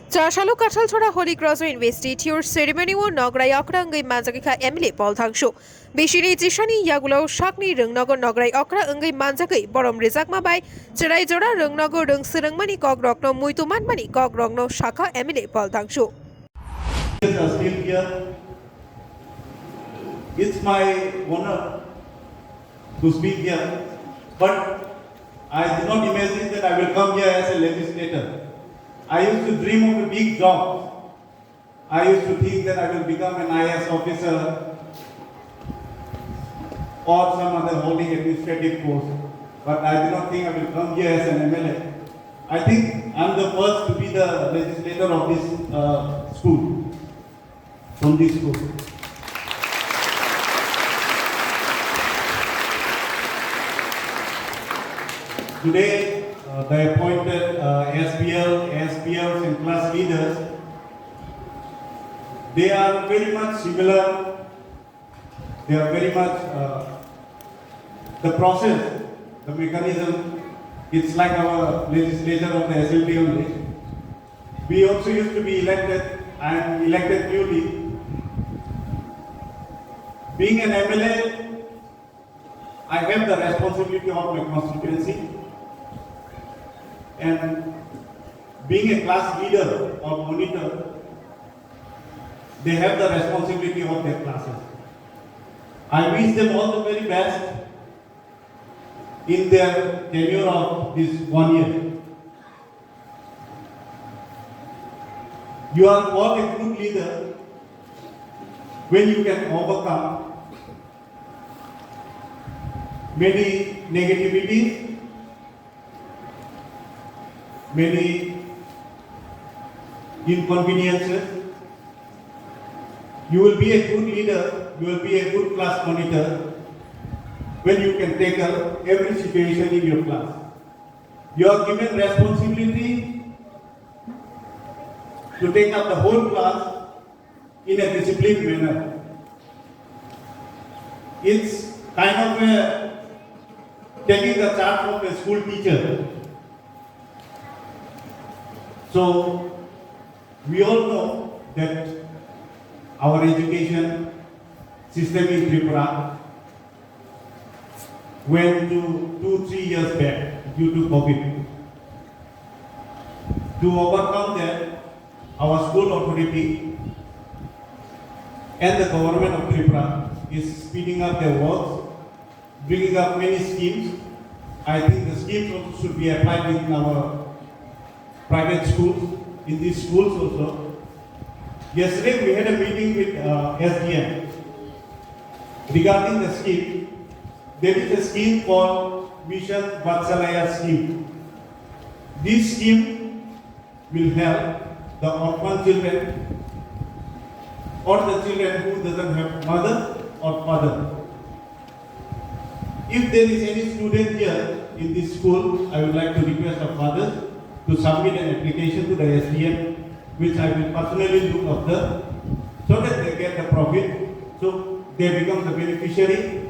Charshalu Katalchora Holy Cross Investiture Ceremony or Nograi Okra wngwi MLA Paul Dangshu. Bishini Jishani Yagulo Sakni rwng Nograi Okra wngwi Borom Rizakma by Cherai Jora swrwngmani Rogno Muitumanmani Rogno Shaka MLA Paul Dangshu. Are still here. It's my honor to speak here, but I did not imagine that I will come here as a legislator. I used to dream of a big job. I used to think that I will become an IAS officer or some other holding administrative post, but I did not think I will come here as an MLA. I think I'm the first to be the legislator of this school, from this school. Today, the appointed SPLs and class leaders, they are very much similar. They are very much, the process, the mechanism, it's like our legislature of the assembly only. We also used to be elected and elected newly. Being an MLA, I have the responsibility of my constituency. And being a class leader or monitor, they have the responsibility of their classes. I wish them all the very best in their tenure of this 1 year. You are all a good leader when you can overcome many negativities, many inconveniences. You will be a good leader, you will be a good class monitor when you can tackle every situation in your class. You are given responsibility to take up the whole class in a disciplined manner. It's kind of taking the charge of a school teacher. So, we all know that our education system in Tripura went to 2-3 years back due to COVID. To overcome that, our school authority and the government of Tripura is speeding up their works, bringing up many schemes. I think the schemes also should be applied in our private schools, in these schools also. Yesterday we had a meeting with SDM regarding the scheme. There is a scheme called Mission Vatsalaya scheme. This scheme will help the orphan children or the children who doesn't have mother or father. If there is any student here in this school, I would like to request our fathers to submit an application to the SDM, which I will personally look after, so that they get the profit, so they become the beneficiary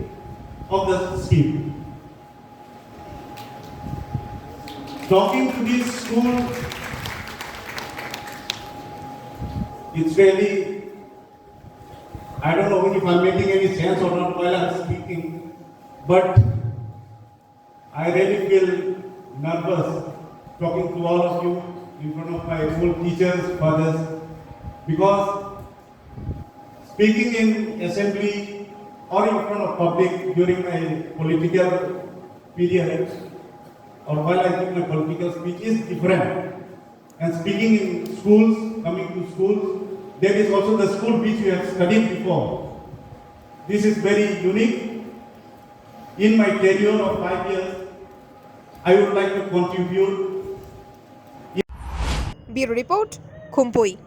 of the scheme. Talking to this school, it's really, I don't know if I'm making any sense or not while I'm speaking, but I really feel nervous talking to all of you in front of my old teachers, fathers, because speaking in assembly or in front of public during my political period or while I give my political speech is different. And speaking in schools, coming to schools, there is also the school which we have studied before. This is very unique. In my tenure of 5 years, I would like to contribute. Bureau Report, Khumpui.